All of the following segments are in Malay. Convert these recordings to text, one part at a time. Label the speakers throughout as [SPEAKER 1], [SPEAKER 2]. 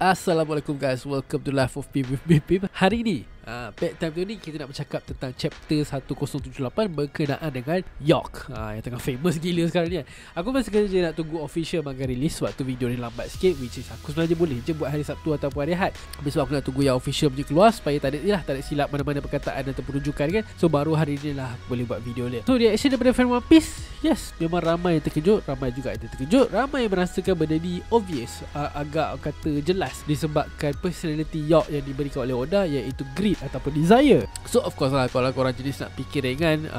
[SPEAKER 1] Assalamualaikum guys, welcome to Life of Pim with Pim. Hari ni bedtime tu ni kita nak bercakap tentang chapter 1078 berkenaan dengan York yang tengah famous gila sekarang ni kan. Aku masih kerja nak tunggu official manga release waktu video ni lambat sikit, which is aku sebenarnya boleh je buat hari Sabtu ataupun hari Ahad. Habis aku nak tunggu yang official punya keluar supaya tak ada silap mana-mana perkataan ataupun rujukan kan. So baru hari ni lah aku boleh buat video ni. So reaction daripada fan One Piece, yes, memang ramai yang terkejut, ramai juga yang terkejut, ramai yang merasakan benda ni obvious, agak kata jelas disebabkan personality York yang diberikan oleh Oda, iaitu greed ataupun desire. So of course lah, kalau korang jenis nak fikir ringan,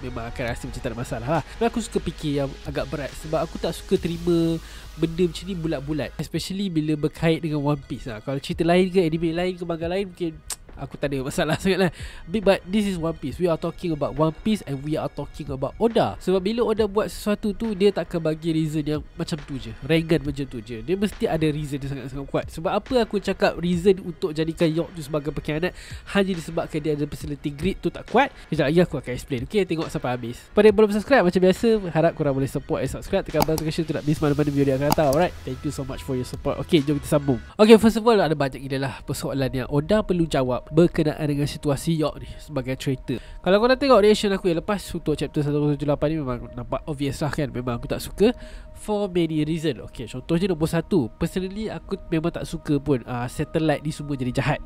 [SPEAKER 1] memang akan rasa macam tak ada masalah lah. Dan aku suka fikir yang agak berat sebab aku tak suka terima benda macam ni bulat-bulat, especially bila berkait dengan One Piece lah. Kalau cerita lain ke anime lain ke manga lain mungkin aku tak ada masalah sangat lah. But this is One Piece. We are talking about One Piece and we are talking about Oda. Sebab bila Oda buat sesuatu tu, dia takkan bagi reason yang macam tu je, ringan macam tu je. Dia mesti ada reason yang sangat-sangat kuat. Sebab apa aku cakap reason untuk jadikan York tu sebagai pengkhianat hanya disebabkan dia ada personality greed tu tak kuat? Sekejap lagi aku akan explain. Okay, tengok sampai habis. Pada yang belum subscribe, macam biasa, harap korang boleh support and subscribe. Tekan bell notification tu nak miss mana-mana video yang akan datang. Alright, thank you so much for your support. Okay, jom kita sambung. Okay, first of all, ada banyak gila lah persoalan yang Oda perlu jawab berkenaan dengan situasi York ni sebagai traitor. Kalau korang tengok reaction aku yang lepas untuk chapter 178 ni, memang nampak obvious lah kan. Memang aku tak suka for many reason. Okay, contohnya nombor satu, personally aku memang tak suka pun satellite ni semua jadi jahat.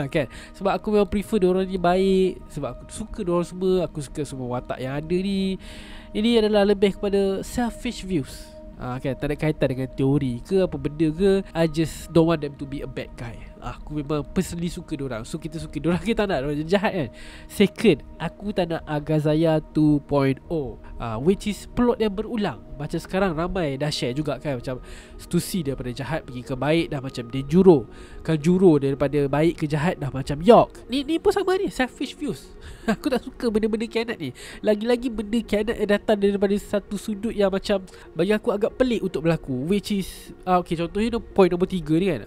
[SPEAKER 1] Kan, sebab aku memang prefer diorang ni baik. Sebab aku suka diorang semua, aku suka semua watak yang ada ni. Ini adalah lebih kepada selfish views. Kan, tak ada kaitan dengan teori ke apa benda ke. I just don't want them to be a bad guy. Aku memang personally suka diorang. So kita suka diorang, kita tak nak diorang jahat kan. Second, aku tak nak Agazaya 2.0, which is plot yang berulang. Macam sekarang ramai dah share juga kan, macam Stussy daripada jahat pergi ke baik dah macam Denjuro, Kanjuro daripada baik ke jahat dah macam York. Ni pun sama ni, selfish views. Aku tak suka benda-benda kianat ni. Lagi-lagi benda kianat yang datang daripada satu sudut yang macam bagi aku agak pelik untuk berlaku, which is okay, contohnya point nombor 3 ni kan.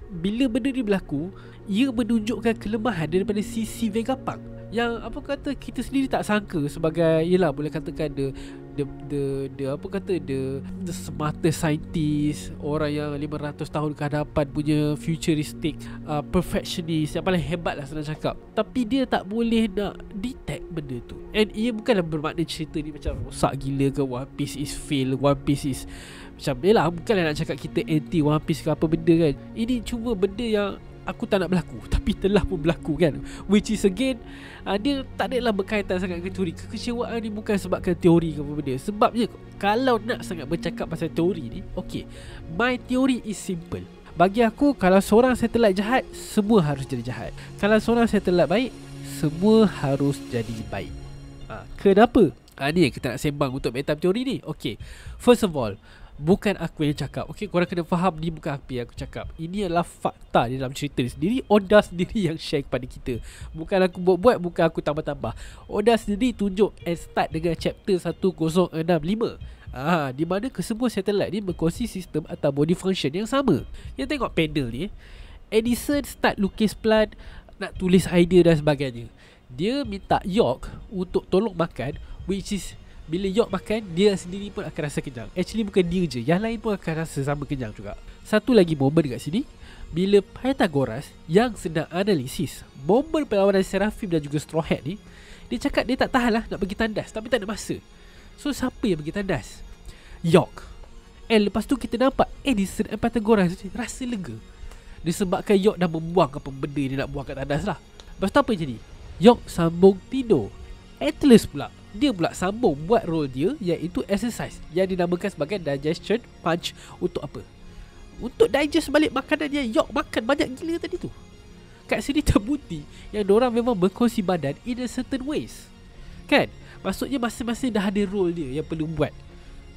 [SPEAKER 1] Bila benda ni berlaku, ia menunjukkan kelemahan daripada sisi Vegapunk yang apa kata kita sendiri tak sangka sebagai, yelah boleh katakan the apa kata the smartest scientist, orang yang 500 tahun ke hadapan punya futuristic perfectionist yang paling hebat lah senang cakap. Tapi dia tak boleh nak detect benda tu. And ia bukanlah bermakna cerita ni macam rosak gila ke, One Piece is fail, One Piece is macam, yelah bukanlah nak cakap kita anti One Piece ke apa benda kan. Ini cuma benda yang aku tak nak berlaku tapi telah pun berlaku kan, which is again dia tak adalah berkaitan sangat dengan teori. Kekecewaan ni bukan sebabkan teori ke apa benda. Sebabnya kalau nak sangat bercakap pasal teori ni, okay, my theory is simple. Bagi aku, kalau seorang satellite jahat, semua harus jadi jahat. Kalau seorang satellite baik, semua harus jadi baik. Kenapa? Ni yang kita nak sembang untuk bedtime teori ni. Okay, first of all, bukan aku yang cakap. Okay, korang kena faham, ni bukan apa yang aku cakap. Ini adalah fakta di dalam cerita ni sendiri. Oda sendiri yang share kepada kita. Bukan aku buat-buat, bukan aku tambah-tambah. Oda sendiri tunjuk and start dengan chapter 1065, di mana kesemua satellite ni berkongsi sistem atau body function yang sama. Yang tengok panel ni, Edison start lukis plan, nak tulis idea dan sebagainya. Dia minta York untuk tolong makan, which is bila York makan, dia sendiri pun akan rasa kenyang. Actually bukan dia je, yang lain pun akan rasa sama kenyang juga. Satu lagi momen dekat sini, bila Pythagoras yang sedang analisis momen perlawanan Seraphim dan juga Straw Hat ni, dia cakap dia tak tahan lah nak pergi tandas, tapi tak ada masa. So siapa yang pergi tandas? York. Lepas tu kita nampak Edison dan Pythagoras rasa lega disebabkan York dah membuang apa benda dia nak buang kat tandas lah. Lepas tu apa yang jadi? York sambung tidur. Atlas pula, dia pula sambung buat role dia, iaitu exercise yang dinamakan sebagai digestion punch. Untuk apa? Untuk digest balik makanan yang York makan banyak gila tadi tu. Kat sini terbukti yang diorang memang berkongsi badan in a certain ways, kan? Maksudnya masing-masing dah ada role dia yang perlu buat,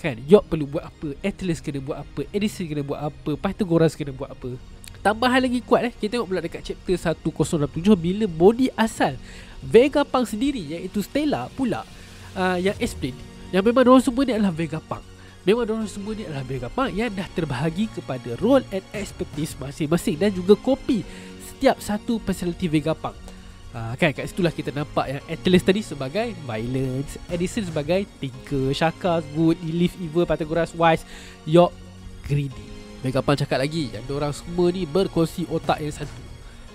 [SPEAKER 1] kan? York perlu buat apa, Atlas kena buat apa, Edison kena buat apa, Pythagoras kena buat apa. Tambahan lagi kuat kita tengok pula dekat chapter 1067, bila body asal Vegapunk sendiri, iaitu Stella pula yang explain yang memang diorang semua ni adalah Vegapunk. Memang diorang semua ni adalah Vegapunk yang dah terbahagi kepada role and expertise masing-masing dan juga kopi setiap satu personality Vegapunk. Kan kat situlah kita nampak yang Atlas tadi sebagai violence, Edison sebagai thinker, Shaka good, Leaf evil, Pythagoras wise, York greedy. Vegapunk cakap lagi yang diorang semua ni berkongsi otak yang satu,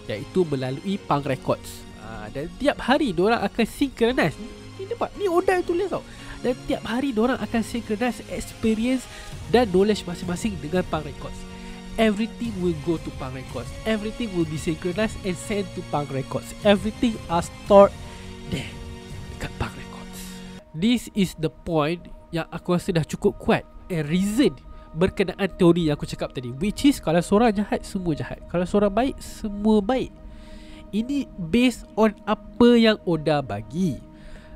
[SPEAKER 1] iaitu melalui Punk Records. Dan tiap hari diorang akan synchronize. Ni nampak, ni Oda yang tulis tau. Dan tiap hari diorang akan synchronize experience dan knowledge masing-masing dengan Punk Records. Everything will go to Punk Records. Everything will be synchronized and sent to Punk Records. Everything are stored there dekat Punk Records. This is the point yang aku rasa dah cukup kuat and reason berkenaan teori yang aku cakap tadi, which is kalau seorang jahat, semua jahat. Kalau seorang baik, semua baik. Ini based on apa yang Oda bagi.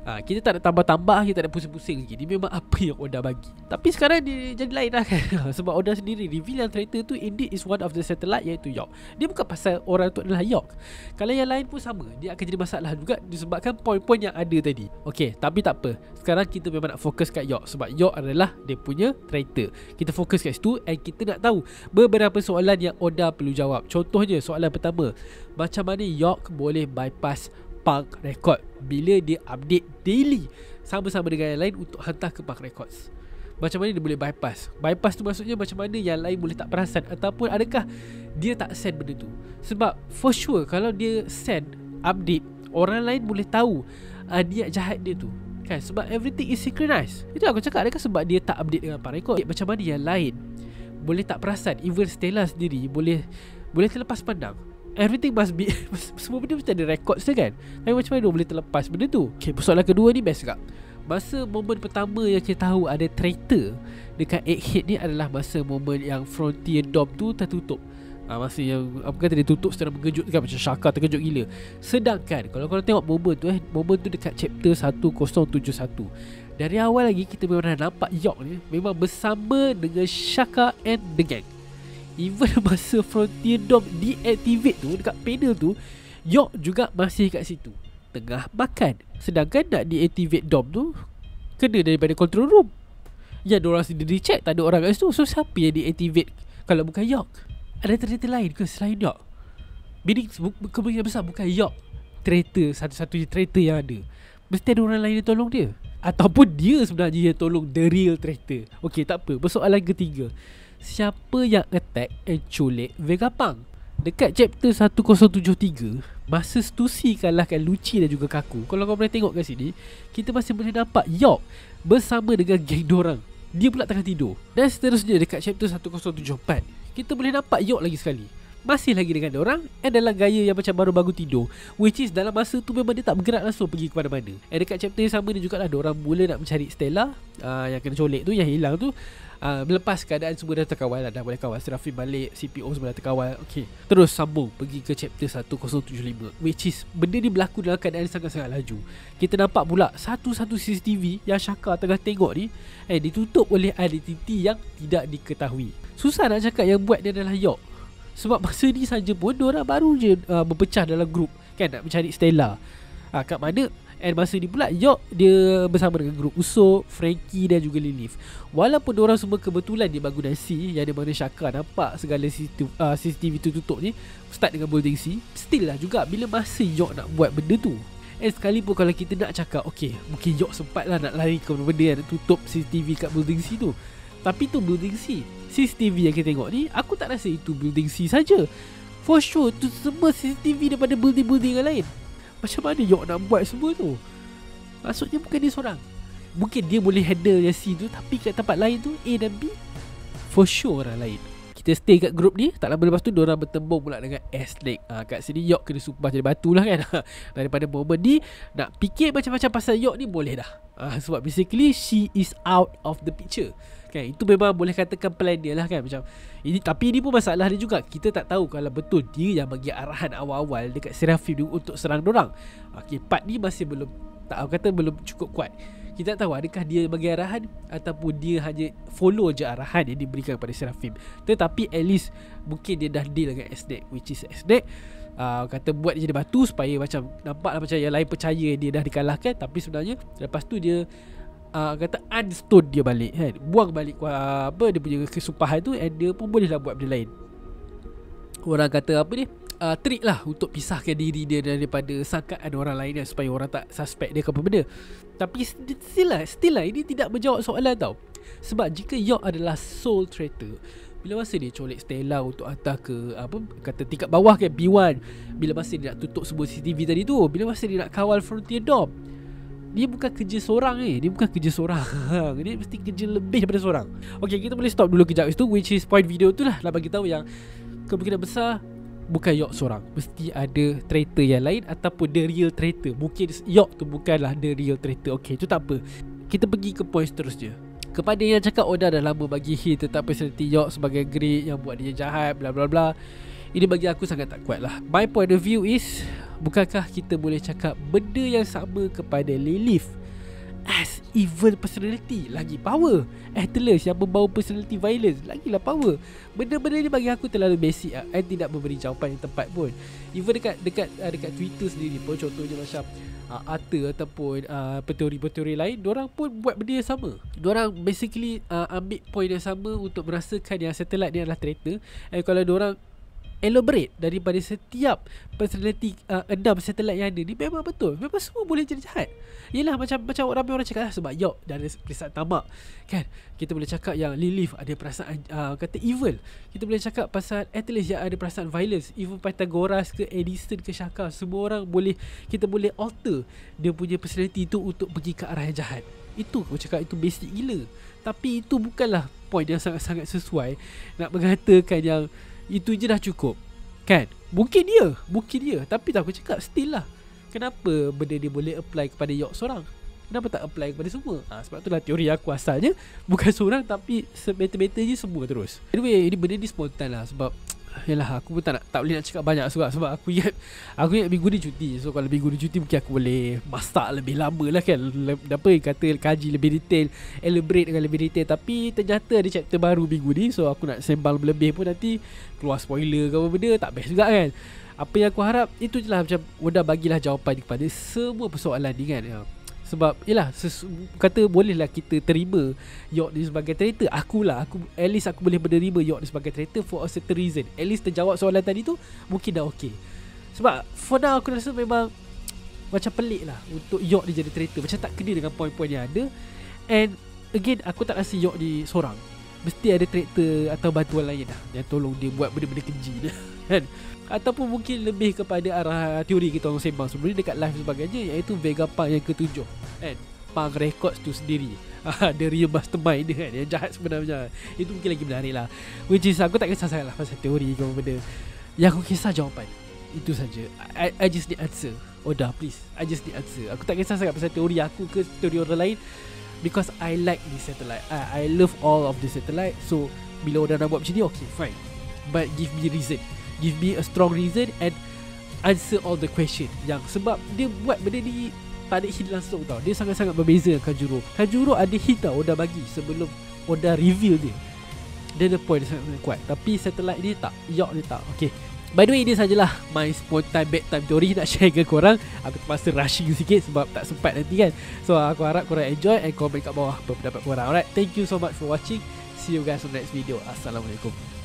[SPEAKER 1] Kita tak ada tambah-tambah, kita tak ada pusing-pusing lagi. Dia memang apa yang Oda bagi. Tapi sekarang dia jadi lain lah kan. Sebab Oda sendiri reveal yang traitor tu indeed is one of the satellite, iaitu York. Dia bukan pasal orang tu adalah York. Kalau yang lain pun sama, dia akan jadi masalah juga disebabkan poin-poin yang ada tadi. Okay, tapi tak apa. Sekarang kita memang nak fokus kat York, sebab York adalah dia punya traitor. Kita fokus kat situ and kita nak tahu beberapa soalan yang Oda perlu jawab. Contohnya soalan pertama, macam mana York boleh bypass Punk Record bila dia update daily sama-sama dengan yang lain untuk hantar ke Punk Records? Macam mana dia boleh bypass? Bypass tu maksudnya macam mana yang lain boleh tak perasan, ataupun adakah dia tak send benda tu? Sebab for sure kalau dia send update, orang lain boleh tahu niat jahat dia tu kan, sebab everything is synchronized. Itu aku cakap, adakah sebab dia tak update dengan Punk Record? Macam mana yang lain boleh tak perasan? Even Stella sendiri boleh terlepas pandang. Everything must be semua benda mesti ada records dia kan. Tapi macam mana dia boleh terlepas benda tu? Okay, soalan kedua ni best tak? Masa momen pertama yang kita tahu ada traitor dekat Egghead ni adalah masa momen yang Frontier Dome tu tertutup. Masa yang apa kata dia tutup secara mengejutkan, macam Shaka terkejut gila. Sedangkan kalau korang tengok momen tu dekat chapter 1071, dari awal lagi kita memang dah nampak York ni memang bersama dengan Shaka and the gang. Even masa Frontier Dome deactivate tu, dekat panel tu, York juga masih kat situ tengah makan. Sedangkan nak deactivate Dome tu kena daripada control room. Ya, diorang sendiri check tak ada orang kat situ. So siapa yang deactivate kalau bukan York? Ada traitor lain ke selain York? Meaning kemungkinan besar bukan York traitor, satu-satunya traitor yang ada. Mesti ada orang lain yang tolong dia, ataupun dia sebenarnya yang tolong the real traitor. Okay, tak apa. Persoalan ketiga, siapa yang attack and culik Vegapunk? Dekat chapter 1073, masa Stussy kalahkan Lucci dan juga Kaku, kalau kau boleh tengok kat sini, kita masih boleh nampak York bersama dengan geng dorang. Dia pula tengah tidur. Dan seterusnya dekat chapter 1074, kita boleh nampak York lagi sekali, masih lagi dengan dorang and dalam gaya yang macam baru bangun tidur, which is dalam masa tu memang dia tak bergerak langsung pergi ke mana-mana. And dekat chapter yang sama ni jugalah dorang mula nak mencari Stella yang kena colek tu, yang hilang tu. Lepas keadaan semua dah terkawal, dah boleh kawal, Seraphim balik, CPO semua dah terkawal. Okay, terus sambung pergi ke chapter 1075, which is benda ni berlaku dalam keadaan sangat-sangat laju. Kita nampak pula satu-satu CCTV yang Shaka tengah tengok ni ditutup oleh identiti yang tidak diketahui. Susah nak cakap yang buat dia adalah York, sebab masa ni saja pun diorang baru je berpecah dalam grup kan, nak mencari Stella kat mana. And masa ni pula York dia bersama dengan grup Usopp, Frankie dan juga Lilith. Walaupun diorang semua kebetulan di bangunan C, yang di mana Shaka nampak segala CCTV tu tutup ni, start dengan building C, still lah juga bila masa York nak buat benda tu. And sekalipun kalau kita nak cakap okay, mungkin York sempat lah nak lari ke benda yang tutup CCTV kat building C tu, tapi tu building C. CCTV yang kita tengok ni, aku tak rasa itu building C saja. For sure tu semua CCTV daripada building-building yang lain. Macam mana York nak buat semua tu? Maksudnya bukan dia seorang. Mungkin dia boleh handle yang C tu, tapi kat tempat lain tu, A dan B, for sure orang lain. Kita stay kat grup ni, tak lama lepas tu diorang bertembung pula dengan Snake. Kat sini York kena sumpah jadi batu lah kan. Daripada momen ni, nak fikir macam-macam pasal York ni boleh dah. Sebab basically she is out of the picture kan. Itu memang boleh katakan plan dia lah kan. Macam ini, tapi ini pun masalah dia juga. Kita tak tahu kalau betul dia yang bagi arahan awal-awal dekat Seraphim untuk serang dorang. Okay, part ni masih belum, tak, aku kata belum cukup kuat. Kita tak tahu adakah dia bagi arahan ataupun dia hanya follow je arahan yang diberikan kepada Seraphim. Tetapi at least mungkin dia dah deal dengan Snake, which is Snake kata buat dia jadi batu supaya macam nampaklah macam yang lain percaya dia dah dikalahkan, tapi sebenarnya lepas tu dia kata unstone dia balik kan, buang balik dia punya kesumpahan tu, and dia pun bolehlah buat benda lain. Orang kata apa ni, trik lah untuk pisahkan diri dia daripada sangkaan orang lain supaya orang tak suspect dia ke apa benda. Tapi still lah ini tidak menjawab soalan tau. Sebab jika York adalah sole traitor, Bila masa dia colek Stella untuk hantar ke apa, kata tingkat bawah kan, B1. Bila masa dia nak tutup semua CCTV tadi tu, bila masa dia nak kawal Frontier Dome, dia bukan kerja seorang ni. Dia bukan kerja seorang. Dia mesti kerja lebih daripada seorang. Okay, kita boleh stop dulu kejap itu, which is point video tu lah. Nak bagi tahu yang kemungkinan besar bukan York seorang, mesti ada traitor yang lain ataupun the real traitor. Mungkin York tu bukanlah the real traitor. Okay, tu tak apa. Kita pergi ke point seterusnya. Kepada yang cakap Oda dah lama bagi hint tentang personality York sebagai great yang buat dia jahat bla bla bla, ini bagi aku sangat tak kuat lah. My point of view is, bukankah kita boleh cakap benda yang sama kepada Lilith as evil personality, lagi power. Atlas yang membawa personality violence, lagilah power. Benda-benda ni bagi aku terlalu basic lah, and tidak memberi jawapan yang tepat pun. Even dekat Twitter sendiri pun, contohnya macam Arthur ataupun peteori-peteori lain, diorang pun buat benda yang sama. Diorang basically ambil point yang sama untuk merasakan yang satellite ni adalah traitor. And kalau diorang elaborate daripada setiap personality 6 satellite yang ada ni, memang betul, memang semua boleh jadi jahat. Yelah, macam ramai orang cakap lah, sebab York dah ada perasaan tamak kan. Kita boleh cakap yang Lilith ada perasaan kata evil. Kita boleh cakap pasal Atlas yang ada perasaan violence. Even Pythagoras ke Edison ke Shaka, semua orang boleh, kita boleh alter dia punya personality tu untuk pergi ke arah yang jahat. Itu aku cakap, itu basic gila. Tapi itu bukanlah point yang sangat-sangat sesuai nak mengatakan yang itu je dah cukup kan. Mungkin dia, tapi tak aku cakap, still lah, kenapa benda dia boleh apply kepada York seorang, kenapa tak apply kepada semua? Sebab tu lah teori aku asalnya bukan seorang, tapi semata-mata je semua terus. Anyway, ini benda ni spontan lah. Sebab yalah, aku pun tak boleh nak cakap banyak sebab aku ingat minggu ni cuti. So kalau minggu ni cuti, mungkin aku boleh masak lebih lama lah kan, kata kaji lebih detail, elaborate dengan lebih detail. Tapi ternyata ada chapter baru minggu ni, so aku nak sembang lebih pun nanti keluar spoiler ke apa benda, tak best juga kan. Apa yang aku harap itu je lah, macam Oda bagilah jawapan kepada semua persoalan ni kan. Sebab yelah, kata bolehlah kita terima York ni sebagai traitor. Aku at least aku boleh menerima York ni sebagai traitor for a certain reason. At least terjawab soalan tadi tu, mungkin dah okay. Sebab for now aku rasa memang macam pelik lah untuk York ni jadi traitor, macam tak kena dengan poin-poin yang ada. And again, aku tak rasa York ni seorang, mesti ada traitor atau bantuan lain lah yang tolong dia buat benda-benda keji dia kan. Ataupun mungkin lebih kepada arah teori kita orang sembang sebelum ni dekat live sebagainya, iaitu Vegapunk yang ke-7 kan, Punk Records tu sendiri the real mastermind dia kan, yang jahat sebenarnya. Itu mungkin lagi menarik lah, which is aku tak kisah sangat lah pasal teori ke apa benda. Yang aku kisah jawapan, itu saja. I just need answer. Oda, please, I just need answer. Aku tak kisah sangat pasal teori aku ke teori orang lain, because I like this satellite. I love all of the satellite. So bila Oda nak buat macam ni, okay fine, but give me reason, give me a strong reason and answer all the question. Yang sebab dia buat benda ni tak ada hint langsung tau. Dia sangat-sangat berbeza dengan Kanjuro ada hint tau Oda bagi sebelum Oda reveal dia. Dia ada point sangat kuat. Tapi satellite ni tak, York ni tak. Okay, by the way, ini sajalah my spontan bedtime theory nak share ke korang. Aku terpaksa rushing sikit sebab tak sempat nanti kan. So aku harap korang enjoy and comment kat bawah apa pendapat korang. Alright, thank you so much for watching. See you guys on the next video. Assalamualaikum.